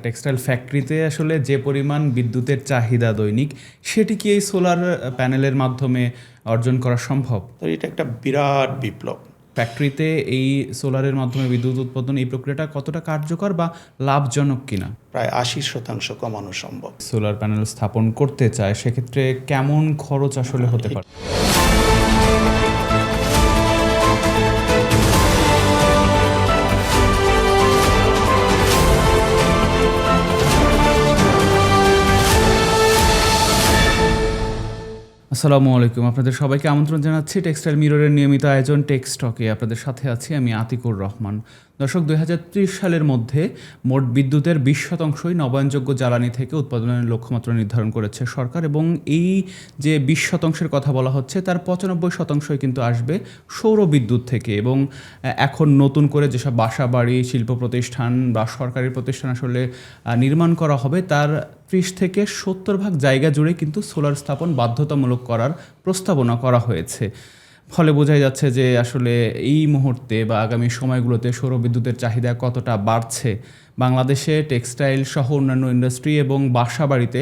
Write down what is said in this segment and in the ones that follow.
Textile ফ্যাক্টরিতে আসলে যে পরিমাণ বিদ্যুতের চাহিদা দৈনিক, সেটি কি এই সোলার প্যানেলের মাধ্যমে অর্জন করা সম্ভব? তো এটা একটা বিরাট বিপ্লব। ফ্যাক্টরিতে এই সোলারের মাধ্যমে বিদ্যুৎ উৎপাদন এই প্রক্রিয়াটা কতটা কার্যকর বা লাভজনক কিনা? প্রায় ৮০% কমানো সম্ভব। সোলার প্যানেল স্থাপন করতে চায়, সেক্ষেত্রে কেমন খরচ আসলে হতে পারে? আসসালামু আলাইকুম, আপনাদের সবাইকে আমন্ত্রণ জানাচ্ছি টেক্সটাইল মিররের নিয়মিত আয়োজন টেক্সটকে। আপনাদের সাথে আছি আমি আতিকুর রহমান। দর্শক, ২০৩০ সালের মধ্যে মোট বিদ্যুতের ২০% নবায়নযোগ্য জ্বালানি থেকে উৎপাদনের লক্ষ্যমাত্রা নির্ধারণ করেছে সরকার, এবং এই যে ২০%-এর কথা বলা হচ্ছে তার ৯৫% কিন্তু আসবে সৌর বিদ্যুৎ থেকে। এবং এখন নতুন করে যেসব বাসা বাড়ি, শিল্প প্রতিষ্ঠান বা সরকারি প্রতিষ্ঠান আসলে নির্মাণ করা হবে, তার ৩০ থেকে ৭০% জায়গা জুড়ে কিন্তু সোলার স্থাপন বাধ্যতামূলক করার প্রস্তাবনা করা হয়েছে। ফলে বোঝাই যাচ্ছে যে আসলে এই মুহূর্তে বা আগামী সময়গুলোতে সৌরবিদ্যুতের চাহিদা কতটা বাড়ছে। বাংলাদেশে টেক্সটাইল সহ অন্যান্য ইন্ডাস্ট্রি এবং বাসা বাড়িতে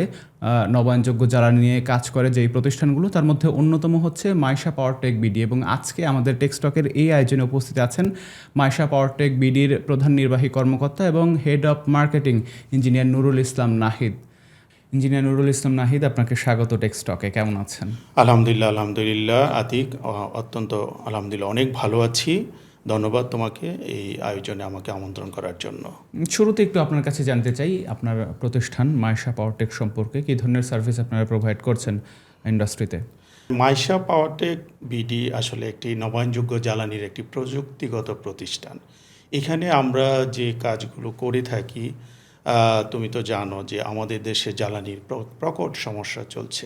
নবায়নযোগ্য জ্বালানি নিয়ে কাজ করে যেই প্রতিষ্ঠানগুলো, তার মধ্যে অন্যতম হচ্ছে মাইশা পাওয়ারটেক বিডি। এবং আজকে আমাদের টেক্সটকের এই আয়োজনে উপস্থিত আছেন মাইশা পাওয়ারটেক বিডির প্রধান নির্বাহী কর্মকর্তা এবং head of marketing engineer Nurul Islam Nahid. Engineer Nurul Islam Nahid, আপনাকে স্বাগত টেক্সটকে। কেমন আছেন? আলহামদুলিল্লাহ আতিক, অত্যন্ত আলহামদুলিল্লাহ অনেক ভালো আছি। ধন্যবাদ তোমাকে এই আয়োজনে আমাকে আমন্ত্রণ করার জন্য। শুরুতে একটু আপনার কাছে জানতে চাই আপনার প্রতিষ্ঠান মাইশা পাওয়ারটেক সম্পর্কে, কী ধরনের সার্ভিস আপনারা প্রোভাইড করছেন ইন্ডাস্ট্রিতে? মাইশা পাওয়ারটেক বিডি আসলে একটি নবায়নযোগ্য জ্বালানির একটি প্রযুক্তিগত প্রতিষ্ঠান। এখানে আমরা যে কাজগুলো করে থাকি, তুমি তো জানো যে আমাদের দেশে জ্বালানির প্রকট সমস্যা চলছে,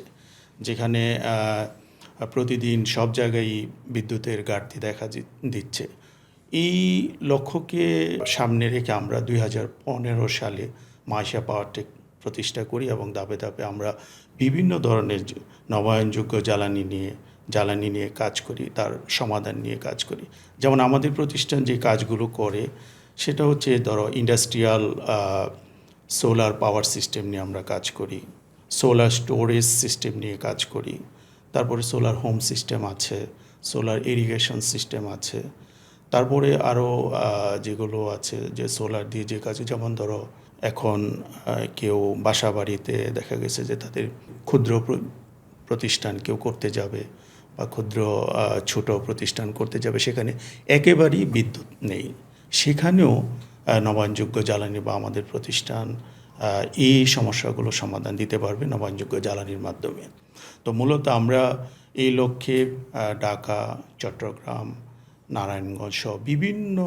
যেখানে প্রতিদিন সব জায়গায় বিদ্যুতের ঘাটতি দেখা দিচ্ছে। এই লক্ষ্যকে সামনে রেখে আমরা ২০১৫ সালে মাইশা পাওয়ারটেক প্রতিষ্ঠা করি এবং ধাপে ধাপে আমরা বিভিন্ন ধরনের নবায়নযোগ্য জ্বালানি নিয়ে কাজ করি, তার সমাধান নিয়ে কাজ করি। যেমন আমাদের প্রতিষ্ঠান যে কাজগুলো করে সেটা হচ্ছে, ধরো, ইন্ডাস্ট্রিয়াল সোলার পাওয়ার সিস্টেম নিয়ে আমরা কাজ করি, সোলার স্টোরেজ সিস্টেম নিয়ে কাজ করি, তারপরে সোলার হোম সিস্টেম আছে, সোলার ইরিগেশন সিস্টেম আছে, তারপরে আরও যেগুলো আছে যে সোলার দিয়ে যে কাজ, যেমন ধরো এখন কেউ বাসা বাড়িতে দেখা গেছে যে তাদের ক্ষুদ্র প্রতিষ্ঠান কেউ করতে যাবে বা ক্ষুদ্র ছোট প্রতিষ্ঠান করতে যাবে, সেখানে একেবারেই বিদ্যুৎ নেই, সেখানেও নবায়নযোগ্য জ্বালানি বা আমাদের প্রতিষ্ঠান এই সমস্যাগুলো সমাধান দিতে পারবে নবায়নযোগ্য জ্বালানির মাধ্যমে। তো মূলত আমরা এই লক্ষ্যে ঢাকা, চট্টগ্রাম, নারায়ণগঞ্জ সহ বিভিন্ন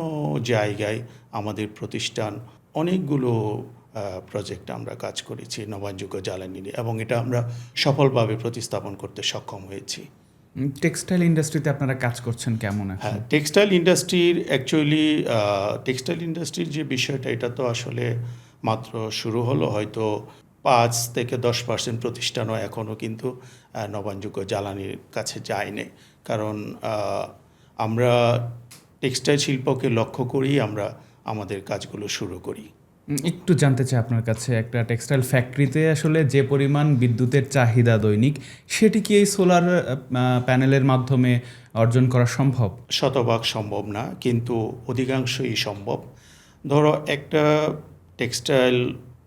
জায়গায় আমাদের প্রতিষ্ঠান অনেকগুলো প্রজেক্ট আমরা কাজ করেছি নবায়নযোগ্য জ্বালানি নিয়ে, এবং এটা আমরা সফলভাবে প্রতিস্থাপন করতে সক্ষম হয়েছি। টেক্সটাইল ইন্ডাস্ট্রিতে আপনারা কাজ করছেন কেমন? হ্যাঁ, টেক্সটাইল ইন্ডাস্ট্রির যে বিষয়টা, এটা তো আসলে মাত্র শুরু হলো। হয়তো ৫ থেকে 10% প্রতিষ্ঠানও এখনও কিন্তু নবায়নযোগ্য জ্বালানির কাছে যায়নি, কারণ আমরা টেক্সটাইল শিল্পকে লক্ষ্য করেই আমরা আমাদের কাজগুলো শুরু করি। একটু জানতে চাই আপনার কাছে, একটা টেক্সটাইল ফ্যাক্টরিতে আসলে যে পরিমাণ বিদ্যুতের চাহিদা দৈনিক, সেটি কি এই সোলার প্যানেলের মাধ্যমে অর্জন করা সম্ভব? শতভাগ সম্ভব না, কিন্তু অধিকাংশই সম্ভব। ধরো একটা টেক্সটাইল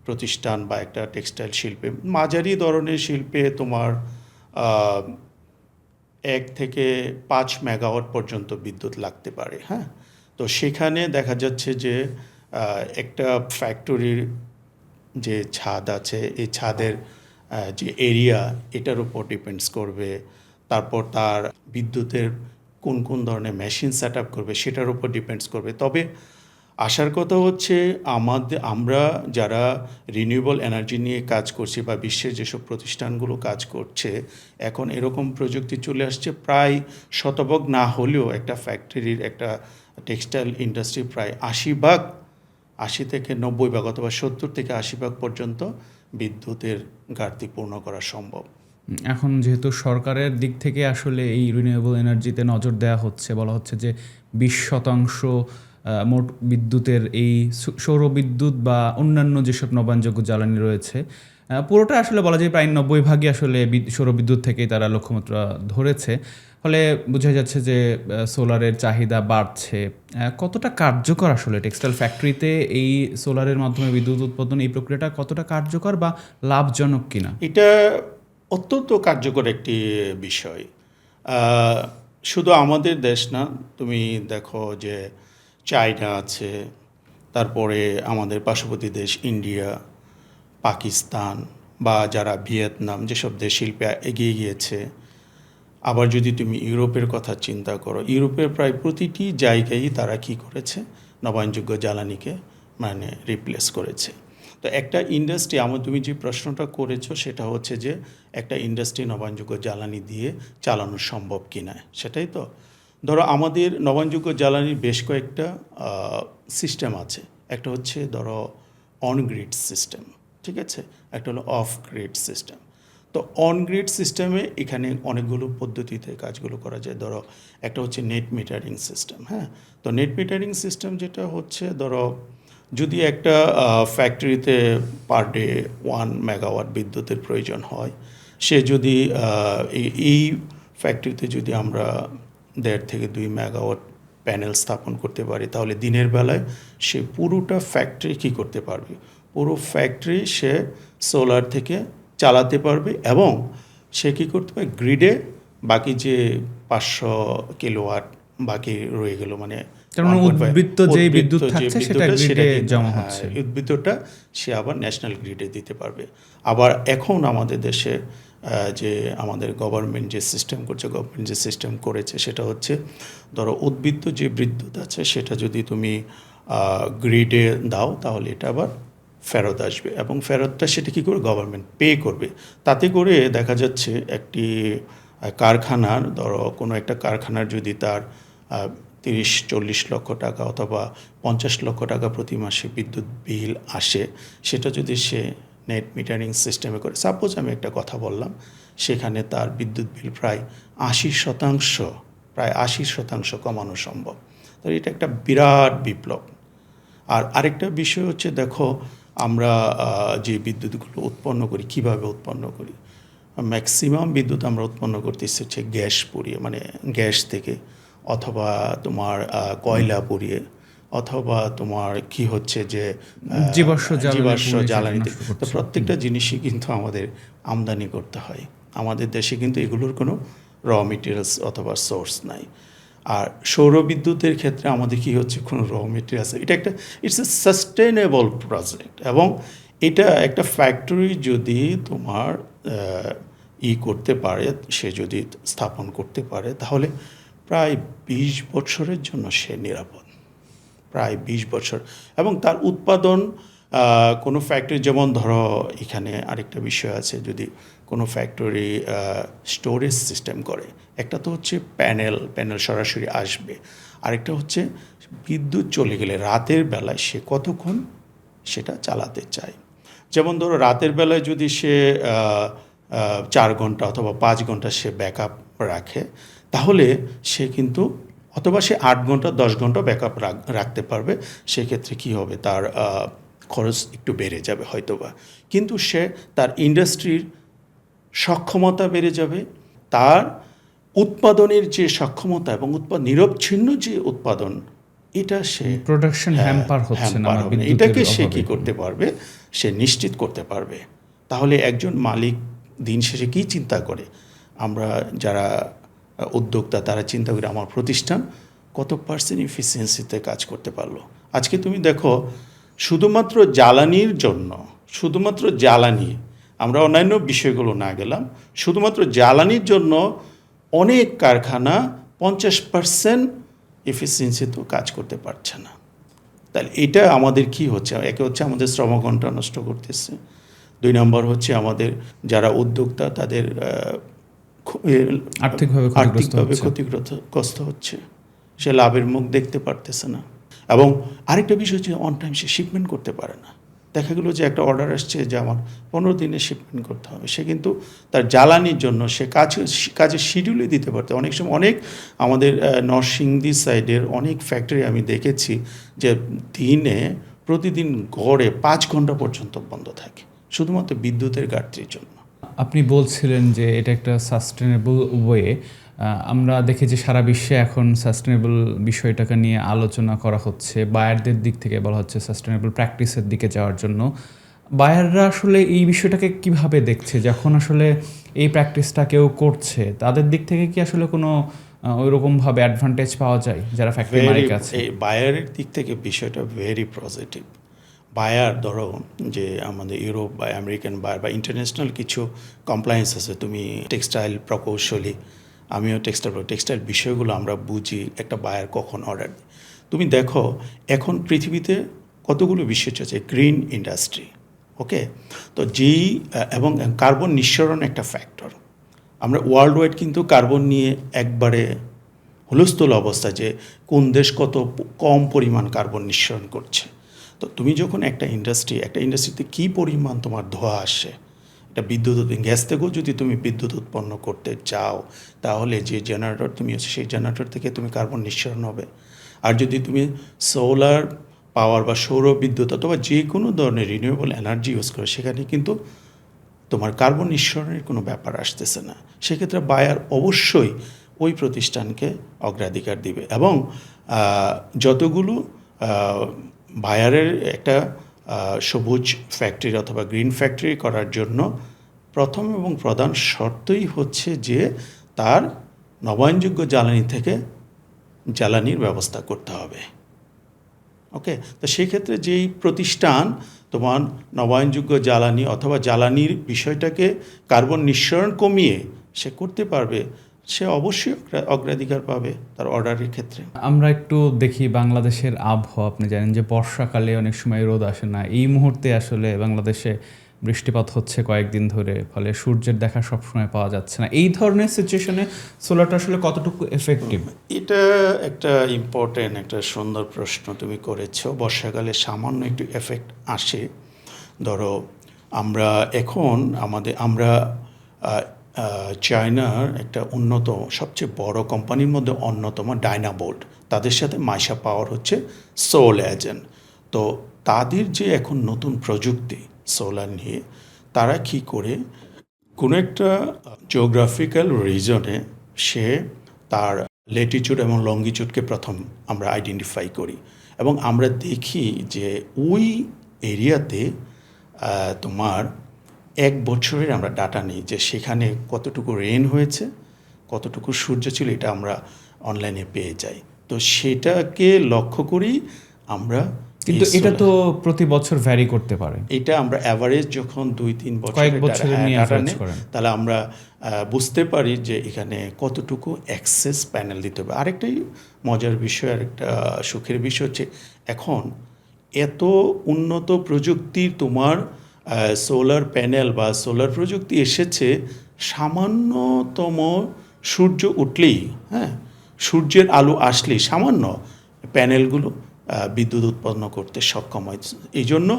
প্রতিষ্ঠান বা একটা টেক্সটাইল শিল্পে, মাঝারি ধরনের শিল্পে তোমার ১ থেকে ৫ মেগাওয়াট পর্যন্ত বিদ্যুৎ লাগতে পারে। হ্যাঁ, তো সেখানে দেখা যাচ্ছে যে একটা ফ্যাক্টরির যে ছাদ আছে, এই ছাদের যে এরিয়া, এটার উপর ডিপেন্ডস করবে। তারপর তার বিদ্যুতের কোন কোন ধরনের মেশিন সেট আপ করবে সেটার উপর ডিপেন্ডস করবে। তবে আসার কথা হচ্ছে, আমরা যারা রিনিউয়েবল এনার্জি নিয়ে কাজ করছি বা বিশ্বের যেসব প্রতিষ্ঠানগুলো কাজ করছে, এখন এরকম প্রযুক্তি চলে আসছে, প্রায় শতভাগ না হলেও একটা ফ্যাক্টরির, একটা টেক্সটাইল ইন্ডাস্ট্রি প্রায় ৮০ থেকে ৯০% অথবা ৭০ থেকে ৮০% পর্যন্ত বিদ্যুতের ঘাটতি পূর্ণ করা সম্ভব। এখন যেহেতু সরকারের দিক থেকে আসলে এই রিনিউয়েবল এনার্জিতে নজর দেওয়া হচ্ছে, বলা হচ্ছে যে ২০% মোট বিদ্যুতের এই সৌরবিদ্যুৎ বা অন্যান্য যেসব নবায়নযোগ্য জ্বালানি রয়েছে, পুরোটা আসলে বলা যায় প্রায় 90% আসলে সৌরবিদ্যুৎ থেকেই তারা লক্ষ্যমাত্রা ধরেছে। ফলে বোঝা যাচ্ছে যে সোলারের চাহিদা বাড়ছে। কতটা কার্যকর আসলে টেক্সটাইল ফ্যাক্টরিতে এই সোলারের মাধ্যমে বিদ্যুৎ উৎপাদন, এই প্রক্রিয়াটা কতটা কার্যকর বা লাভজনক কিনা? এটা অত্যন্ত কার্যকর একটি বিষয়। শুধু আমাদের দেশ না, তুমি দেখো যে চায়না আছে, তারপরে আমাদের পার্শ্ববর্তী দেশ ইন্ডিয়া, পাকিস্তান বা যারা ভিয়েতনাম, যেসব দেশ শিল্পে এগিয়ে গিয়েছে। আবার যদি তুমি ইউরোপের কথা চিন্তা করো, ইউরোপের প্রায় প্রতিটি জায়গায় তারা কি করেছে, নবায়নযোগ্য জ্বালানিকে মানে রিপ্লেস করেছে। তো একটা ইন্ডাস্ট্রি, তুমি যে প্রশ্নটা করেছো সেটা হচ্ছে যে একটা ইন্ডাস্ট্রি নবায়নযোগ্য জ্বালানি দিয়ে চালানো সম্ভব কিনা, সেটাই তো। ধরো আমাদের নবায়নযোগ্য জ্বালানির বেশ কয়েকটা সিস্টেম আছে। একটা হচ্ছে ধরো অন গ্রিড সিস্টেম, ঠিক আছে, একটা হলো অফ গ্রিড সিস্টেম। তো অন গ্রিড সিস্টেমে এখানে অনেকগুলো পদ্ধতিতে কাজগুলো করা যায়। ধরো একটা হচ্ছে নেট মিটারিং সিস্টেম। হ্যাঁ, তো নেট মিটারিং সিস্টেম যেটা হচ্ছে, ধরো যদি একটা ফ্যাক্টরিতে পার ডে 1 মেগাওয়াট বিদ্যুতের প্রয়োজন হয়, সে যদি এই ফ্যাক্টরিতে যদি আমরা 1.5 থেকে 2 মেগাওয়াট প্যানেল স্থাপন করতে পারি, তাহলে দিনের বেলায় সে পুরোটা ফ্যাক্টরি কী করতে পারবে, পুরো ফ্যাক্টরি সে সোলার থেকে চালাতে পারবে। এবং সে কী করতে পারে, গ্রিডে বাকি যে 500 কিলোওয়াট বাকি রয়ে গেল, মানে উদ্বৃত্ত যে বিদ্যুৎ থাকছে সেটা গ্রিডে জমা হচ্ছে, উদ্বৃত্তটা সে আবার ন্যাশনাল গ্রিডে দিতে পারবে। আবার এখন আমাদের দেশে যে আমাদের গভর্নমেন্ট যে সিস্টেম করেছে সেটা হচ্ছে, ধরো উদ্বৃত্ত যে বিদ্যুৎ আছে সেটা যদি তুমি গ্রিডে দাও, তাহলে এটা আবার ফেরত আসবে, এবং ফেরতটা সেটা কী করে গভর্নমেন্ট পে করবে। তাতে করে দেখা যাচ্ছে একটি কারখানার, ধরো কোনো একটা কারখানার যদি তার 30-40 লক্ষ টাকা অথবা 50 লক্ষ টাকা প্রতি মাসে বিদ্যুৎ বিল আসে, সেটা যদি সে নেট মিটারিং সিস্টেমে করে, সাপোজ আমি একটা কথা বললাম, সেখানে তার বিদ্যুৎ বিল প্রায় 80% কমানো সম্ভব। তো এটা একটা বিরাট বিপ্লব। আর আরেকটা বিষয় হচ্ছে, দেখো আমরা যে বিদ্যুৎগুলো উৎপন্ন করি, কিভাবে উৎপন্ন করি, ম্যাক্সিমাম বিদ্যুৎ আমরা উৎপন্ন করতেছি হচ্ছে গ্যাস পুড়িয়ে, মানে গ্যাস থেকে, অথবা তোমার কয়লা পুড়িয়ে, অথবা তোমার কি হচ্ছে যে জীবাশ্ম জ্বালানিতে। তো প্রত্যেকটা জিনিসই কিন্তু আমাদের আমদানি করতে হয়। আমাদের দেশে কিন্তু এগুলোর কোনো র মেটেরিয়ালস অথবা সোর্স নাই। আর সৌরবিদ্যুতের ক্ষেত্রে আমাদের কি হচ্ছে, কোনো র মেটেরিয়ালস, এটা ইটস এ সাস্টেনেবল প্রজেক্ট। এবং এটা একটা ফ্যাক্টরি যদি তোমার করতে পারে, সে যদি স্থাপন করতে পারে, তাহলে প্রায় 20 বছরের জন্য সে নিরাপদ, প্রায় 20 বছর। এবং তার উৎপাদন কোনো ফ্যাক্টরি, যেমন ধরো এখানে আরেকটা বিষয় আছে, যদি কোনো ফ্যাক্টরি স্টোরেজ সিস্টেম করে, একটা তো হচ্ছে প্যানেল সরাসরি আসবে, আরেকটা হচ্ছে বিদ্যুৎ চলে গেলে রাতের বেলায় সে কতক্ষণ সেটা চালাতে চায়। যেমন ধরো রাতের বেলায় যদি সে 4 ঘন্টা অথবা 5 ঘন্টা সে ব্যাকআপ রাখে, তাহলে সে কিন্তু, অথবা সে 8 ঘন্টা 10 ঘন্টা ব্যাকআপ রাখতে পারবে, সেক্ষেত্রে কি হবে, তার খরচ একটু বেড়ে যাবে হয়তোবা, কিন্তু সে তার ইন্ডাস্ট্রির সক্ষমতা বেড়ে যাবে, তার উৎপাদনের যে সক্ষমতা এবং নিরবচ্ছিন্ন যে উৎপাদন, এটা সে প্রোডাকশন হ্যাম্পার হচ্ছে না, এটাকে সে কী করতে পারবে, সে নিশ্চিত করতে পারবে। তাহলে একজন মালিক দিন শেষে কী চিন্তা করে, আমরা যারা উদ্যোক্তা তারা চিন্তা করে আমার প্রতিষ্ঠান কত পার্সেন্ট এফিসিয়েন্সিতে কাজ করতে পারলো। আজকে তুমি দেখো, শুধুমাত্র জ্বালানি, আমরা অন্যান্য বিষয়গুলো না গেলাম, শুধুমাত্র জ্বালানির জন্য অনেক কারখানা 50% এফিসিয়েন্সিতেও কাজ করতে পারছে না। তাহলে এটা আমাদের কি হচ্ছে, একে হচ্ছে আমাদের শ্রমঘণ্টা নষ্ট করতেছে, 2 নম্বর হচ্ছে আমাদের যারা উদ্যোক্তা তাদের আর্থিকভাবে ক্ষতিগ্রস্ত হচ্ছে, সে লাভের মুখ দেখতে পারতেছে না। এবং আরেকটা বিষয় হচ্ছে, অন টাইম সে শিপমেন্ট করতে পারে না। দেখা গেলো যে একটা অর্ডার আসছে যে আমার 15 দিনে শিপমেন্ট করতে হবে, সে কিন্তু তার জ্বালানির জন্য সে কাজের শিডিউলই দিতে পারতো। অনেক সময় অনেক আমাদের নরসিংদী সাইডের অনেক ফ্যাক্টরি আমি দেখেছি যে প্রতিদিন গড়ে 5 ঘন্টা পর্যন্ত বন্ধ থাকে শুধুমাত্র বিদ্যুতের ঘাটতির জন্য। আপনি বলছিলেন যে এটা একটা সাস্টেনেবল ওয়ে। আমরা দেখি যে সারা বিশ্বে এখন সাস্টেনেবল বিষয়টাকে নিয়ে আলোচনা করা হচ্ছে। বায়ারদের দিক থেকে বলা হচ্ছে সাস্টেনেবল প্র্যাকটিসের দিকে যাওয়ার জন্য। বায়াররা আসলে এই বিষয়টাকে কিভাবে দেখছে? যখন আসলে এই প্র্যাকটিসটা কেউ করছে, তাদের দিক থেকে কি আসলে কোনো ওইরকমভাবে অ্যাডভান্টেজ পাওয়া যায় যারা ফ্যাক্টরি মালিক আছে? এই বায়ারের দিক থেকে বিষয়টা ভেরি পজিটিভ। বায়ার ধরো যে আমাদের ইউরোপ বা আমেরিকান বায়ার বা ইন্টারন্যাশনাল কিছু কমপ্লায়েন্স আছে, তুমি টেক্সটাইল প্রকৌশলী, আমিও টেক্সটাইল বিষয়গুলো আমরা বুঝি একটা বায়ার কখন অর্ডার দেয়। তুমি দেখো এখন পৃথিবীতে কতগুলো বিষয় চলছে, গ্রিন ইন্ডাস্ট্রি, ওকে, তো এবং কার্বন নিঃসরণ একটা ফ্যাক্টর। আমরা ওয়ার্ল্ড ওয়াইড কিন্তু কার্বন নিয়ে একবারে হুলস্থুল অবস্থা যে কোন দেশ কত কম পরিমাণ কার্বন নিঃসরণ করছে। তো তুমি যখন একটা ইন্ডাস্ট্রিতে কী পরিমাণ তোমার ধোঁয়া আসে, এটা বিদ্যুৎ গ্যাস থেকেও যদি তুমি বিদ্যুৎ উৎপন্ন করতে চাও, তাহলে যে জেনারেটর তুমি আছে সেই জেনারেটর থেকে তুমি কার্বন নিঃসরণ হবে। আর যদি তুমি সোলার পাওয়ার বা সৌর বিদ্যুৎ অথবা যে কোনো ধরনের রিনিউয়েবল এনার্জি ইউজ করো, সেখানে কিন্তু তোমার কার্বন নিঃসরণের কোনো ব্যাপার আসতেছে না। সেক্ষেত্রে বায়ার অবশ্যই ওই প্রতিষ্ঠানকে অগ্রাধিকার দিবে। এবং যতগুলো বায়ারের একটা সবুজ ফ্যাক্টরি অথবা গ্রিন ফ্যাক্টরি করার জন্য প্রথম এবং প্রধান শর্তই হচ্ছে যে তার নবায়নযোগ্য জ্বালানি থেকে জ্বালানির ব্যবস্থা করতে হবে। ওকে, তো সেই ক্ষেত্রে যেই প্রতিষ্ঠান তোমার নবায়নযোগ্য জ্বালানি অথবা জ্বালানির বিষয়টাকে কার্বন নিঃসরণ কমিয়ে সে করতে পারবে, সে অবশ্যই অগ্রাধিকার পাবে তার অর্ডারের ক্ষেত্রে। আমরা একটু দেখি বাংলাদেশের আবহাওয়া। আপনি জানেন যে বর্ষাকালে অনেক সময় রোদ আসে না। এই মুহূর্তে আসলে বাংলাদেশে বৃষ্টিপাত হচ্ছে কয়েকদিন ধরে, ফলে সূর্যের দেখা সবসময় পাওয়া যাচ্ছে না। এই ধরনের সিচুয়েশনে সোলারটা আসলে কতটুকু এফেক্টিভ? এটা একটা ইম্পর্টেন্ট একটা সুন্দর প্রশ্ন তুমি করেছো। বর্ষাকালে সামান্য একটু এফেক্ট আসে। ধরো আমরা চায়নার একটা সবচেয়ে বড় কোম্পানির মধ্যে অন্যতম ডাইনাবোল্ট, তাদের সাথে মাইশা পাওয়ার হচ্ছে সোল এজেন্ট। তো তাদের যে এখন নতুন প্রযুক্তি সোলার নিয়ে, তারা কি করে কোনো একটা জিওগ্রাফিক্যাল রিজনে সে তার লেটিটিউড এবং লঙ্গিটিউডকে প্রথম আমরা আইডেন্টিফাই করি এবং আমরা দেখি যে ওই এরিয়াতে তোমার 1 বছরের আমরা ডাটা নিই যে সেখানে কতটুকু রেন হয়েছে, কতটুকু সূর্য ছিল, এটা আমরা অনলাইনে পেয়ে যাই। তো সেটাকে লক্ষ্য করেই আমরা, কিন্তু এটা তো প্রতি বছর ভ্যারি করতে পারে। এটা আমরা অ্যাভারেজ যখন 2-3 কয়েক বছরের নিয়ে ডাটা অ্যাভারেজ নেই, করেন, তাহলে আমরা বুঝতে পারি যে এখানে কতটুকু অ্যাক্সেস প্যানেল দিতে হবে। আরেকটাই মজার বিষয়, আরেকটা সুখের বিষয় হচ্ছে এখন এত উন্নত প্রযুক্তির তোমার সোলার প্যানেল বা সোলার প্রযুক্তি এসেছে, সামান্যতম সূর্য উঠলেই, সূর্যের আলো আসলেই সামান্য প্যানেলগুলো বিদ্যুৎ উৎপন্ন করতে সক্ষম হয়। এই জন্য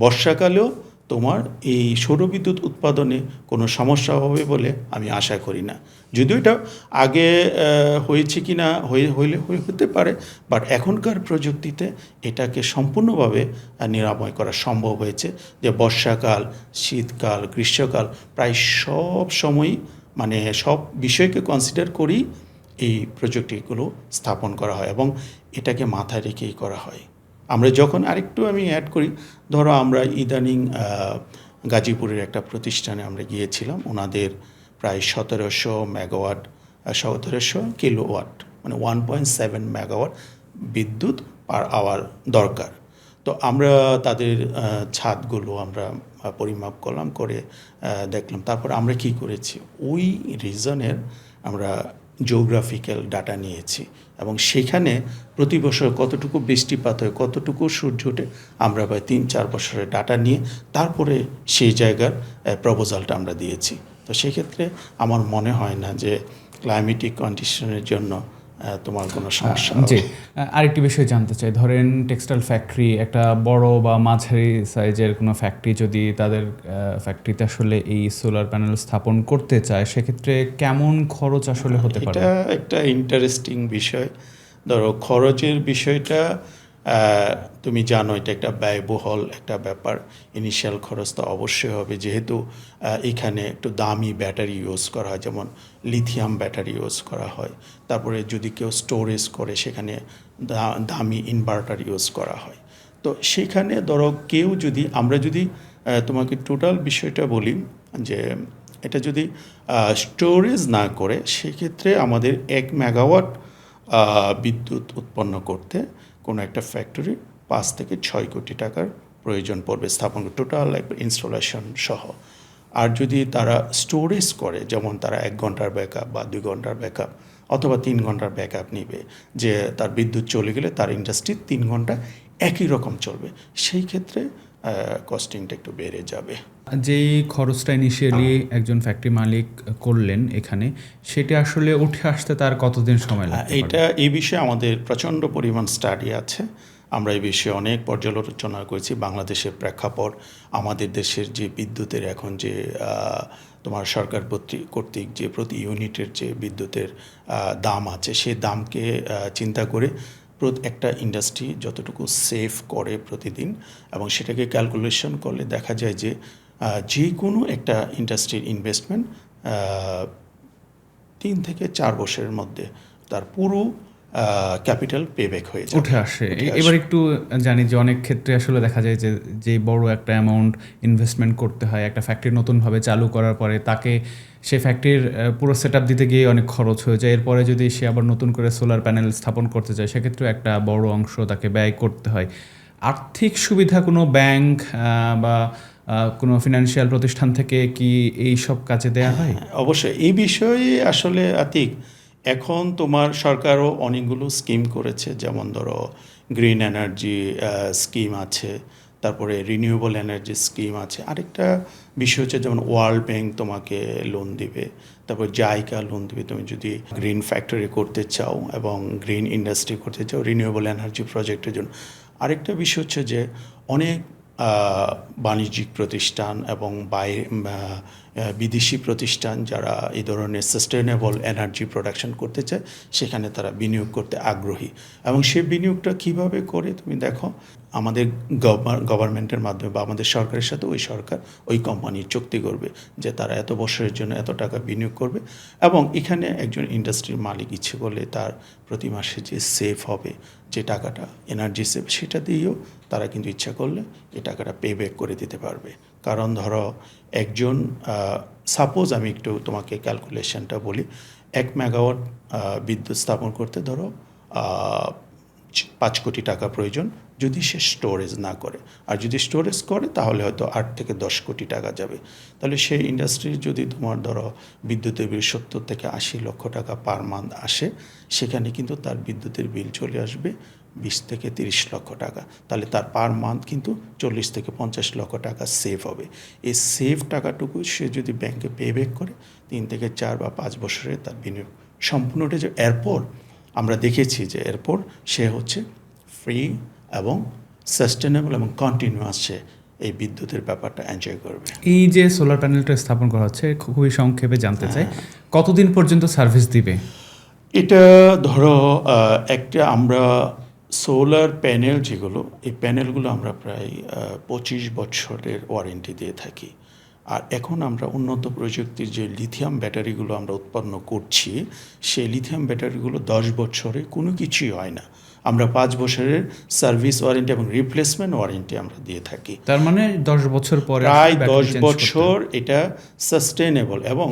বর্ষাকালেও তোমার এই সৌরবিদ্যুৎ উৎপাদনে কোনো সমস্যা হবে বলে আমি আশা করি না। যদিও এটা আগে হয়েছে কি না হতে পারে, বাট এখনকার প্রযুক্তিতে এটাকে সম্পূর্ণভাবে নিরাময় করা সম্ভব হয়েছে। যে বর্ষাকাল, শীতকাল, গ্রীষ্মকাল প্রায় সব সময়ই সব বিষয়কে কনসিডার করেই এই প্রযুক্তিগুলো স্থাপন করা হয় এবং এটাকে মাথায় রেখেই করা হয়। আমরা যখন আরেকটু আমি অ্যাড করি, ধরো আমরা ইদানিং গাজীপুরের একটা প্রতিষ্ঠানে আমরা গিয়েছিলাম, ওনাদের প্রায় 1700 কিলোওয়াট 1.7 মেগাওয়াট বিদ্যুৎ পার আওয়ার দরকার। তো আমরা তাদের ছাদগুলো আমরা পরিমাপ করলাম, করে দেখলাম। তারপর আমরা কি করেছি, ওই রিজনের আমরা জিওগ্রাফিক্যাল ডাটা নিয়েছি এবং সেখানে প্রতি বছর কতটুকু বৃষ্টিপাত হয়, কতটুকু সূর্য ওঠে, আমরা প্রায় 3-4 বছরের ডাটা নিয়ে তারপরে সেই জায়গার প্রপোজালটা আমরা দিয়েছি। তো সেক্ষেত্রে আমার মনে হয় না যে ক্লাইমেটিক কন্ডিশনের জন্য তোমার কোনো সমস্যা জি, হবে। আরেকটি বিষয় জানতে চাই। ধরেন টেক্সটাইল ফ্যাক্টরি একটা বড় বা মাঝারি সাইজের কোনো ফ্যাক্টরি যদি তাদের ফ্যাক্টরিতে আসলে এই সোলার প্যানেল স্থাপন করতে চায়, সেক্ষেত্রে কেমন খরচ আসলে হতে পারে? এটা একটা ইন্টারেস্টিং বিষয়। ধরো খরচের বিষয়টা তুমি জানো এটা একটা ব্যয়বহুল একটা ব্যাপার। ইনিশিয়াল খরচ তো অবশ্যই হবে, যেহেতু এখানে একটু দামি ব্যাটারি ইউজ করা হয়, যেমন লিথিয়াম ব্যাটারি ইউজ করা হয়। তারপরে যদি কেউ স্টোরেজ করে সেখানে দামি ইনভার্টার ইউজ করা হয়। তো সেখানে ধরো কেউ যদি আমরা যদি তোমাকে টোটাল বিষয়টা বলি, যে এটা যদি স্টোরেজ না করে সেক্ষেত্রে আমাদের 1 মেগাওয়াট বিদ্যুৎ উৎপন্ন করতে কোনো একটা ফ্যাক্টরি 5 থেকে 6 কোটি টাকার প্রয়োজন পড়বে স্থাপন টোটাল ইনস্টলেশন সহ। আর যদি তারা স্টোরেজ করে, যেমন তারা 1 ঘন্টার ব্যাকআপ বা 2 ঘন্টার ব্যাকআপ অথবা 3 ঘন্টার ব্যাকআপ নেবে, যে তার বিদ্যুৎ চলে গেলে তার ইন্ডাস্ট্রি 3 ঘন্টা একই রকম চলবে, সেই ক্ষেত্রে কস্টিংটা একটু বেড়ে যাবে। যেই খরচটা ইনিশিয়ালি একজন ফ্যাক্টরি মালিক করলেন এখানে, সেটা আসলে উঠে আসতে তার কতদিন সময় লাগতে পারে? এই বিষয়ে আমাদের প্রচণ্ড পরিমাণ স্টাডি আছে। আমরা এই বিষয়ে অনেক পর্যালোচনা করেছি। বাংলাদেশের প্রেক্ষাপট, আমাদের দেশের যে বিদ্যুতের এখন যে তোমার সরকার কর্তৃক যে প্রতি ইউনিটের যে বিদ্যুতের দাম আছে, সেই দামকে চিন্তা করে একটা ইন্ডাস্ট্রি যতটুকু সেভ করে প্রতিদিন, এবং সেটাকে ক্যালকুলেশন করলে দেখা যায় যে যে কোনো একটা ইন্ডাস্ট্রির ইনভেস্টমেন্ট 3 থেকে 4 বছরের মধ্যে তার পুরো ক্যাপিটাল পেব্যাক হয়ে যাবে, উঠে আসে। উঠে আসে। এবার একটু জানি যে অনেক ক্ষেত্রে আসলে দেখা যায় যে, যে বড় একটা অ্যামাউন্ট ইনভেস্টমেন্ট করতে হয় একটা ফ্যাক্টরি নতুনভাবে চালু করার পরে, তাকে সে ফ্যাক্টরির পুরো সেটআপ দিতে গিয়ে অনেক খরচ হয়ে যায়। এরপরে যদি সে আবার নতুন করে সোলার প্যানেল স্থাপন করতে চায়, সেক্ষেত্রেও একটা বড় অংশ তাকে ব্যয় করতে হয়। আর্থিক সুবিধা কোনো ব্যাংক বা কোনো ফিনান্সিয়াল প্রতিষ্ঠান থেকে কি এই সব কাজে দেয়া হয়? অবশ্যই এই বিষয়ে আসলে আতিক, এখন তোমার সরকারও অনেকগুলো স্কিম করেছে, যেমন ধরো গ্রিন এনার্জি স্কিম আছে, তারপরে রিনিউয়েবল এনার্জি স্কিম আছে। আরেকটা বিষয় হচ্ছে যেমন ওয়ার্ল্ড ব্যাংক তোমাকে লোন দিবে, তারপর জাইকা লোন দিবে তুমি যদি গ্রিন ফ্যাক্টরি করতে চাও এবং গ্রিন ইন্ডাস্ট্রি করতে চাও রিনিউয়েবল এনার্জি প্রজেক্টের জন্য। আরেকটা বিষয় হচ্ছে যে অনেক বাণিজ্যিক প্রতিষ্ঠান এবং বিদেশি প্রতিষ্ঠান যারা এই ধরনের সাস্টেনেবল এনার্জি প্রোডাকশন করতে চায়, সেখানে তারা বিনিয়োগ করতে আগ্রহী। এবং সেই বিনিয়োগটা কিভাবে করে তুমি দেখো, আমাদের গভর্নমেন্টের মাধ্যমে বা আমাদের সরকারের সাথে ওই সরকার ওই কোম্পানি চুক্তি করবে যে তারা এত বছরের জন্য এত টাকা বিনিয়োগ করবে, এবং এখানে একজন ইন্ডাস্ট্রির মালিক ইচ্ছে করলে তার প্রতি মাসে যে সেভ হবে, যে টাকাটা এনার্জি সেভ, সেটা দিয়েও তারা কিন্তু ইচ্ছা করলে এই টাকাটা পে ব্যাক করে দিতে পারবে। কারণ ধরো একজন সাপোজ আমি একটু তোমাকে ক্যালকুলেশনটা বলি, 1 মেগাওয়াট বিদ্যুৎ স্থাপন করতে ধরো 5 কোটি টাকা প্রয়োজন যদি সে স্টোরেজ না করে। আর যদি স্টোরেজ করে তাহলে হয়তো 8 থেকে 10 কোটি টাকা যাবে। তাহলে সেই ইন্ডাস্ট্রির যদি তোমার ধরো বিদ্যুতের বিল 70 থেকে 80 লক্ষ টাকা পার মান্থ আসে, সেখানে কিন্তু তার বিদ্যুতের বিল চলে আসবে 20 থেকে 30 লক্ষ টাকা। তাহলে তার পার মান্থ কিন্তু 40 থেকে 50 লক্ষ টাকা সেভ হবে। এই সেভ টাকাটুকু সে যদি ব্যাংকে পে ব্যাক করে 3 থেকে 4 বা 5 বছরে তার বিনিয়োগ সম্পূর্ণ উঠে যায়। এরপর আমরা দেখেছি যে এরপর সে হচ্ছে ফ্রি এবং সাস্টেনেবল এবং কন্টিনিউয়াস সে এই বিদ্যুতের ব্যাপারটা এনজয় করবে। এই যে সোলার প্যানেলটা স্থাপন করা হচ্ছে, খুবই সংক্ষেপে জানতে চাই, কতদিন পর্যন্ত সার্ভিস দিবে? এটা ধরো একটা আমরা সোলার প্যানেল যেগুলো, এই প্যানেলগুলো আমরা প্রায় 25 বছরের ওয়ারেন্টি দিয়ে থাকি। আর এখন আমরা উন্নত প্রযুক্তির যে লিথিয়াম ব্যাটারিগুলো আমরা উৎপন্ন করছি, সেই লিথিয়াম ব্যাটারিগুলো 10 বছরে কোনো কিছুই হয় না। আমরা 5 বছরের সার্ভিস ওয়ারেন্টি এবং রিপ্লেসমেন্ট ওয়ারেন্টি আমরা দিয়ে থাকি। তার মানে 10 বছর পরে প্রায় ব্যাটারি 10 চেঞ্জ করতে বছর এটা সাস্টেনেবল। এবং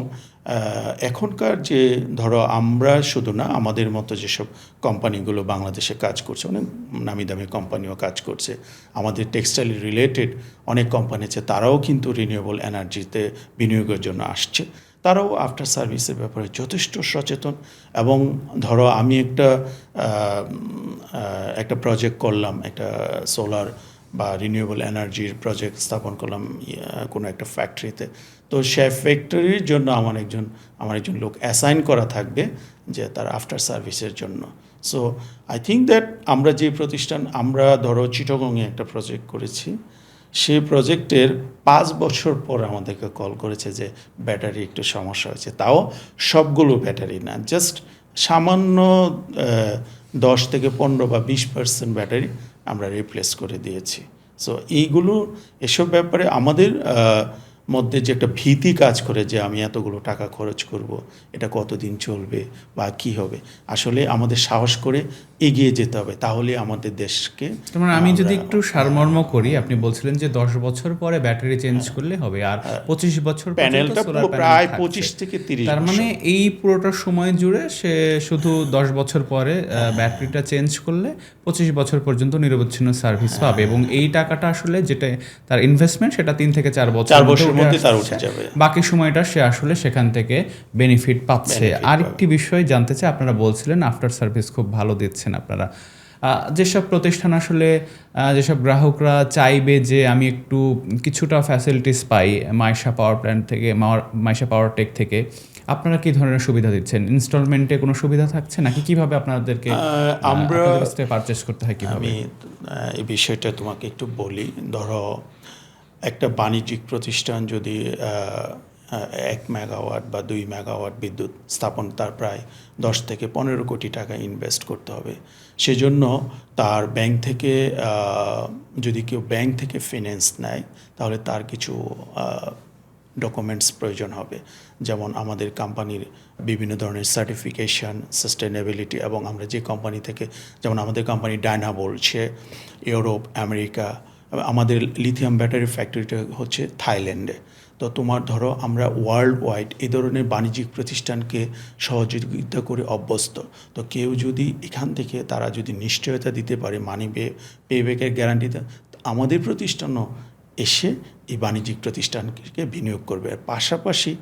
এখনকার যে ধরো আমরা শুধু না, আমাদের মতো যেসব কোম্পানিগুলো বাংলাদেশে কাজ করছে, অনেক নামি দামি কোম্পানিও কাজ করছে, আমাদের টেক্সটাইল রিলেটেড অনেক কোম্পানি আছে, তারাও কিন্তু রিনিউয়েবল এনার্জিতে বিনিয়োগের জন্য আসছে। তারাও আফটার সার্ভিসের ব্যাপারে যথেষ্ট সচেতন। এবং ধরো আমি একটা প্রজেক্ট করলাম, একটা সোলার বা রিনিউয়েবল এনার্জির প্রজেক্ট স্থাপন করলাম কোনো একটা ফ্যাক্টরিতে, তো সে ফ্যাক্টরির জন্য আমার একজন লোক অ্যাসাইন করা থাকবে যে তার আফটার সার্ভিসের জন্য। সো আই থিঙ্ক দ্যাট আমরা ধরো চিটাগংয়ে একটা প্রজেক্ট করেছি, সেই প্রজেক্টের 5 বছর পর আমাদেরকে কল করেছে যে ব্যাটারি একটু সমস্যা হয়েছে, তাও সবগুলো ব্যাটারি না, জাস্ট সামান্য 10 থেকে 15 বা 20% ব্যাটারি আমরা রিপ্লেস করে দিয়েছি। সো এসব ব্যাপারে আমাদের মধ্যে যে একটা ভীতি কাজ করে যে আমি এতগুলো টাকা খরচ করব, এটা কতদিন চলবে বা কি হবে, আসলে আমাদের সাহস করে এগিয়ে যেতে হবে, তাহলে আমাদের দেশকে তার মানে আমি যদি একটু সারমর্ম করি, আপনি বলছিলেন যে 10 বছর পরে ব্যাটারি চেঞ্জ করলে হবে, আর 25 বছর পর্যন্ত প্যানেলটা সোলার প্যানেল প্রায় থাকছে। 25 থেকে 30 তার মানে এই পুরোটা সময় জুড়ে সে শুধু 10 বছর পরে ব্যাটারিটা চেঞ্জ করলে 25 বছর পর্যন্ত নিরবচ্ছিন্ন সার্ভিস পাবে, এবং এই টাকাটা আসলে যেটা তার ইনভেস্টমেন্ট সেটা 3 থেকে 4 বছরের মধ্যে তার উঠে যাবে, বাকি সময়টা সে আসলে সেখান থেকে বেনিফিট পাচ্ছে। আরেকটি বিষয় জানতে চাই, আপনারা বলছিলেন আফটার সার্ভিস খুব ভালো দিচ্ছেন আপনারা। যেসব প্রতিষ্ঠান আসলে যেসব গ্রাহকরা চাইবে যে আমি একটু কিছুটা ফ্যাসিলিটিস পাই মাইশা পাওয়ার প্ল্যান্ট থেকে, মাইশা পাওয়ার টেক থেকে, আপনারা কি ধরনের সুবিধা দিচ্ছেন? ইনস্টলমেন্টে কোনো সুবিধা থাকছে নাকি কিভাবে আপনাদেরকে আমরা পারচেস করতে হয় কিভাবে? আমি এই বিষয়টা তোমাকে একটু বলি। ধরো একটা বাণিজ্যিক প্রতিষ্ঠান যদি 1 মেগাওয়াট বা 2 মেগাওয়াট বিদ্যুৎ স্থাপন, তার প্রায় 10 থেকে 15 কোটি টাকা ইনভেস্ট করতে হবে। সেজন্য তার ব্যাংক থেকে যদি কেউ ব্যাংক থেকে ফিন্যান্স নেয়, তাহলে তার কিছু ডকুমেন্টস প্রয়োজন হবে, যেমন আমাদের কোম্পানির বিভিন্ন ধরনের সার্টিফিকেশন, সাস্টেনেবিলিটি, এবং আমরা যে কোম্পানি থেকে, যেমন আমাদের কোম্পানি ডায়না বলছে ইউরোপ, আমেরিকা, আমাদের লিথিয়াম ব্যাটারি ফ্যাক্টরিটা হচ্ছে থাইল্যান্ডে। তো তোমার ধরো আমরা ওয়ার্ল্ড ওয়াইড এই ধরনের বাণিজ্যিক প্রতিষ্ঠানকে সহযোগিতা করে অভ্যস্ত, তো কেউ যদি এখান থেকে তারা যদি নিশ্চয়তা দিতে পারে, মানি পেব্যাকের গ্যারান্টি দেয়, আমাদের প্রতিষ্ঠানও এসে এই বাণিজ্যিক প্রতিষ্ঠানকে বিনিয়োগ করবে। আর পাশাপাশি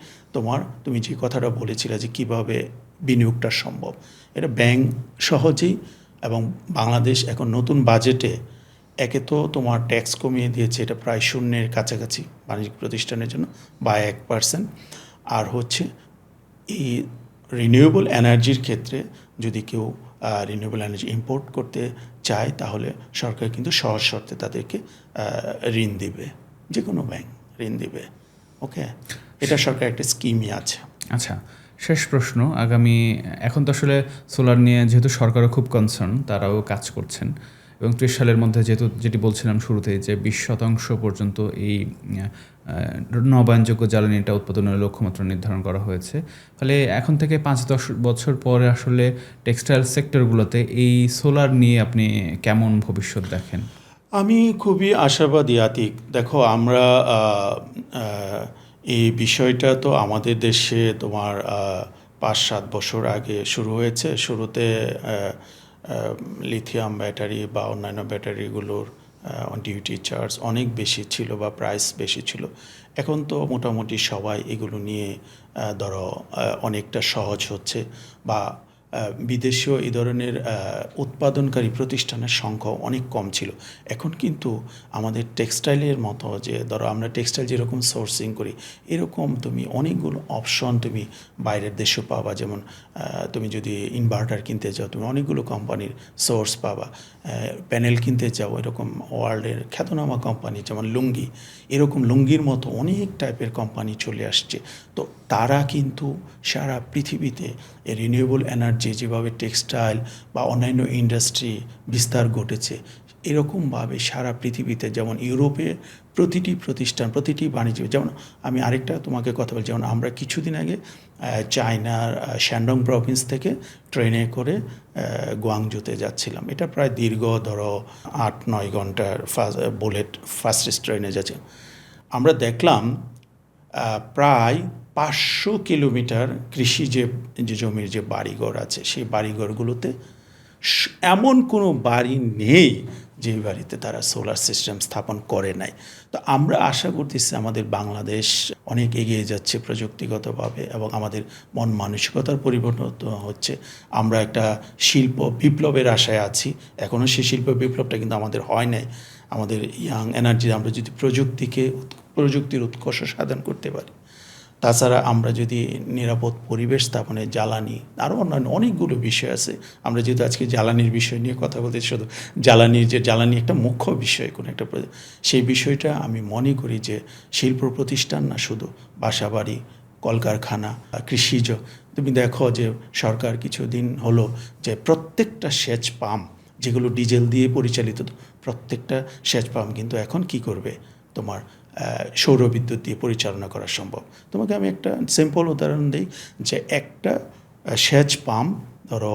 তুমি যে কথাটা বলেছিলে যে কীভাবে বিনিয়োগটা সম্ভব, এটা ব্যাংক সহজেই, এবং বাংলাদেশ এখন নতুন বাজেটে একে তো তোমার ট্যাক্স কমিয়ে দিয়েছে, এটা প্রায় শূন্যের কাছাকাছি বাণিজ্যিক প্রতিষ্ঠানের জন্য বা 1%। আর হচ্ছে এই রিনিউয়েবল এনার্জির ক্ষেত্রে যদি কেউ রিনিউয়েবল এনার্জি ইম্পোর্ট করতে চায়, তাহলে সরকার কিন্তু সহজ শর্তে তাদেরকে ঋণ দিবে, যে কোনো ব্যাংক ঋণ দিবে। ওকে, এটা সরকার একটা স্কিমই আছে। আচ্ছা, শেষ প্রশ্ন। এখন তো আসলে সোলার নিয়ে যেহেতু সরকারও খুব কনসার্ন, তারাও কাজ করছেন, এবং 30 সালের মধ্যে যেটি বলছিলাম শুরুতেই যে 20% পর্যন্ত এই নবায়নযোগ্য জ্বালানিটা উৎপাদনের লক্ষ্যমাত্রা নির্ধারণ করা হয়েছে। ফলে এখন থেকে 5-10 বছর পরে আসলে টেক্সটাইল সেক্টরগুলোতে এই সোলার নিয়ে আপনি কেমন ভবিষ্যৎ দেখেন? আমি খুবই আশাবাদী আতিক। দেখো, আমরা এই বিষয়টা তো আমাদের দেশে তোমার 5-7 বছর আগে শুরু হয়েছে। শুরুতে লিথিয়াম ব্যাটারি বা অন্যান্য ব্যাটারিগুলোর ডিউটি চার্জ অনেক বেশি ছিল বা প্রাইস বেশি ছিল। এখন তো মোটামুটি সবাই এগুলো নিয়ে ধরো অনেকটা সহজ হচ্ছে, বা বিদেশীয় এই ধরনের উৎপাদনকারী প্রতিষ্ঠানের সংখ্যা অনেক কম ছিল। এখন কিন্তু আমাদের টেক্সটাইলের মতো, যে ধরো আমরা টেক্সটাইল যেরকম সোর্সিং করি, এরকম তুমি অনেকগুলো অপশন তুমি বাইরের দেশেও পাবা। যেমন তুমি যদি ইনভার্টার কিনতে যাও, তুমি অনেকগুলো কোম্পানির সোর্স পাবা। প্যানেল কিনতে যাও, এরকম ওয়ার্ল্ডের খ্যাতনামা কোম্পানি, যেমন লুঙ্গি, এরকম লুঙ্গির মতো অনেক টাইপের কোম্পানি চলে আসছে। তো তারা কিন্তু সারা পৃথিবীতে রিনিউয়েবল এনার্জি, যেভাবে টেক্সটাইল বা অন্যান্য ইন্ডাস্ট্রি বিস্তার ঘটেছে, এরকমভাবে সারা পৃথিবীতে, যেমন ইউরোপে প্রতিটি প্রতিষ্ঠান, প্রতিটি বাণিজ্য, যেমন আমি আরেকটা তোমাকে কথা বলি, যেমন আমরা কিছুদিন আগে চায়নার শ্যানডং প্রভিন্স থেকে ট্রেনে করে গুয়াংজুতে যাচ্ছিলাম। এটা প্রায় দীর্ঘ ধরো 8-9 ঘন্টার বুলেট ফাস্টেস্ট ট্রেনে যাচ্ছে। আমরা দেখলাম প্রায় 500 কিলোমিটার কৃষি যে জমির যে বাড়িঘর আছে, সেই বাড়িঘরগুলোতে এমন কোনো বাড়ি নেই যে বাড়িতে তারা সোলার সিস্টেম স্থাপন করে নাই। তো আমরা আশা করতেছি আমাদের বাংলাদেশ অনেক এগিয়ে যাচ্ছে প্রযুক্তিগতভাবে, এবং আমাদের মন মানসিকতার পরিবর্তন হচ্ছে। আমরা একটা শিল্প বিপ্লবের আশায় আছি, এখনও সেই শিল্প বিপ্লবটা কিন্তু আমাদের হয় নাই। আমাদের ইয়াং এনার্জি আমরা যদি প্রযুক্তির উৎকর্ষ সাধন করতে পারি, তাছাড়া আমরা যদি নিরাপদ পরিবেশ স্থাপনে জ্বালানি, আরও অন্যান্য অনেকগুলো বিষয় আছে। আমরা যেহেতু আজকে জ্বালানির বিষয় নিয়ে কথা বলতে, শুধু জ্বালানি একটা মুখ্য বিষয় কোনো একটা সেই বিষয়টা আমি মনে করি যে শিল্প প্রতিষ্ঠান না, শুধু বাসাবাড়ি, কলকারখানা, কৃষিজ। তুমি দেখো যে সরকার কিছুদিন হলো যে প্রত্যেকটা সেচ পাম্প যেগুলো ডিজেল দিয়ে পরিচালিত, প্রত্যেকটা সেচ পাম্প কিন্তু এখন কি করবে, তোমার সৌর বিদ্যুৎ দিয়ে পরিচালনা করা সম্ভব। তোমাকে আমি একটা সিম্পল উদাহরণ দিই যে একটা সেচ পাম্প ধরো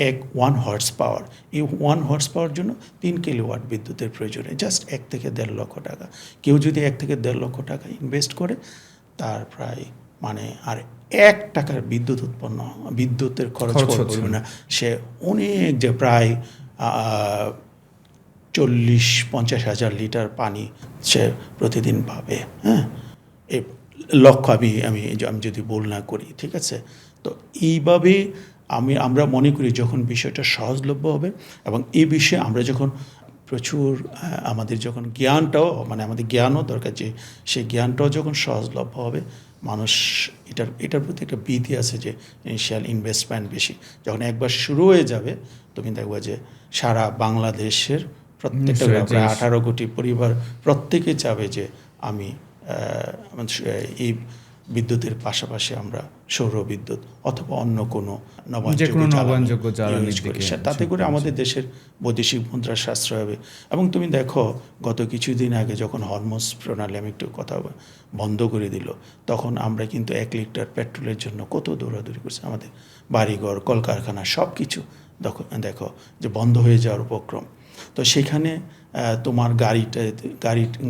1 হর্স পাওয়ার, এই 1 হর্স পাওয়ার জন্য 3 কিলোওয়াট বিদ্যুতের প্রয়োজনে, জাস্ট 1 থেকে 1.5 লক্ষ টাকা। কেউ যদি 1 থেকে 1.5 লক্ষ টাকা ইনভেস্ট করে, তার প্রায় আর 1 টাকার বিদ্যুতের খরচ করবে না, সে অনেক যে প্রায় 40-50 হাজার লিটার পানি সে প্রতিদিন পাবে। হ্যাঁ, এই লক্ষ্য আমি যদি ভুল না করি, ঠিক আছে। তো এইভাবে আমরা মনে করি যখন বিষয়টা সহজলভ্য হবে, এবং এই বিষয়ে আমরা যখন প্রচুর আমাদের যখন জ্ঞানটাও আমাদের জ্ঞানও দরকার, যে সেই জ্ঞানটাও যখন সহজলভ্য হবে, মানুষ এটার প্রতি একটা ভীতি আছে যে ইনিশিয়াল ইনভেস্টমেন্ট বেশি। যখন একবার শুরু হয়ে যাবে, তুমি দেখবা যে সারা বাংলাদেশের প্রত্যেকটা 18 কোটি পরিবার প্রত্যেকে চাবে যে আমি এই বিদ্যুতের পাশাপাশি আমরা সৌর বিদ্যুৎ অথবা অন্য কোনো নবায়নযোগ্য জ্বালানি করি। তাতে করে আমাদের দেশের বৈদেশিক মুদ্রা সাশ্রয় হবে। এবং তুমি দেখো গত কিছুদিন আগে যখন হরমুজ প্রণালী আমি একটু কথা বন্ধ করে দিল, তখন আমরা কিন্তু 1 লিটার পেট্রোলের জন্য কত দৌড়াদৌড়ি করছি। আমাদের বাড়িঘর, কলকারখানা সব কিছু দেখো যে বন্ধ হয়ে যাওয়ার উপক্রম। তো সেখানে তোমার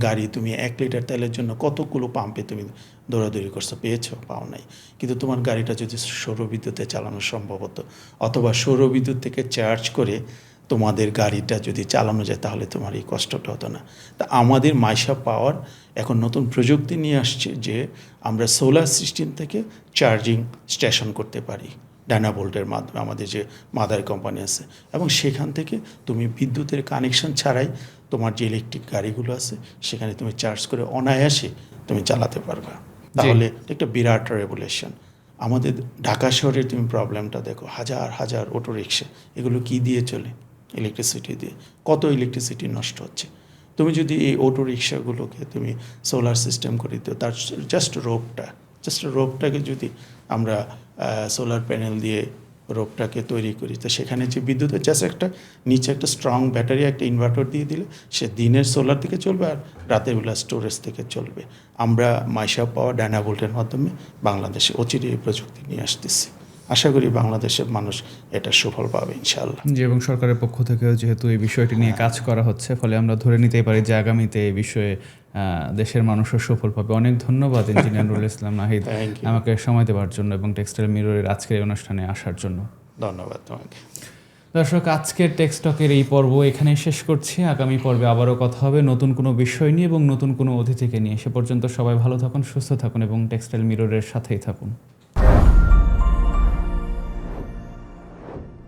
গাড়ি তুমি 1 লিটার তেলের জন্য কতগুলো পাম্পে তুমি দৌড়াদৌড়ি করছো, পেয়েছো? পাও নাই। কিন্তু তোমার গাড়িটা যদি সৌরবিদ্যুতে চালানো সম্ভব হতো, অথবা সৌরবিদ্যুৎ থেকে চার্জ করে তোমাদের গাড়িটা যদি চালানো যায়, তাহলে তোমার এই কষ্টটা হতো না। তা আমাদের মাইশা পাওয়ার এখন নতুন প্রযুক্তি নিয়ে আসছে যে আমরা সোলার সিস্টেম থেকে চার্জিং স্টেশন করতে পারি ডায়নাভোল্টের মাধ্যমে, আমাদের যে মাদার কোম্পানি আছে, এবং সেখান থেকে তুমি বিদ্যুতের কানেকশন ছাড়াই তোমার যে ইলেকট্রিক গাড়িগুলো আছে সেখানে তুমি চার্জ করে অনায়াসে তুমি চালাতে পারবা। তাহলে একটা বিরাট রেভলিউশন। আমাদের ঢাকা শহরের তুমি প্রবলেমটা দেখো, হাজার হাজার অটো রিক্সা, এগুলো কি দিয়ে চলে? ইলেকট্রিসিটি দিয়ে। কত ইলেকট্রিসিটি নষ্ট হচ্ছে। তুমি যদি এই অটো রিক্সাগুলোকে তুমি সোলার সিস্টেম করে দিও, তার জাস্ট রোপটাকে যদি আমরা সোলার প্যানেল দিয়ে রোপটাকে তৈরি করি, তো সেখানে যে বিদ্যুতের জাস্ট একটা নিচে একটা স্ট্রং ব্যাটারি, একটা ইনভার্টার দিয়ে দিলে সে দিনের সোলার থেকে চলবে আর রাতের বেলা স্টোরেজ থেকে চলবে। আমরা মাইশা পাওয়ার ডায়নাভোল্টের মাধ্যমে বাংলাদেশে অচিরে এই প্রযুক্তি নিয়ে আসতেছি। আশা করি বাংলাদেশের মানুষ এটা সুফল পাবে ইনশাআল্লাহ। জি, এবং সরকারের পক্ষ থেকেও যেহেতু এই বিষয়টি নিয়ে কাজ করা হচ্ছে, ফলে আমরা ধরে নিতেই পারি যে আগামীতে এই বিষয়ে দেশের মানুষও সুফল পাবে। অনেক ধন্যবাদ ইঞ্জিনিয়ার নুরুল ইসলাম নাহিদ আমাকে সময় দেওয়ার জন্য এবং টেক্সটাইল মিররের আজকের অনুষ্ঠানে আসার জন্য। ধন্যবাদ তোমাকে। দর্শক, আজকের টেক্সটকের এই পর্ব এখানে শেষ করছি। আগামী পর্বে আবারও কথা হবে নতুন কোনো বিষয় নিয়ে এবং নতুন কোনো অতিথিকে নিয়ে। সে পর্যন্ত সবাই ভালো থাকুন, সুস্থ থাকুন এবং টেক্সটাইল মিররের সাথেই থাকুন।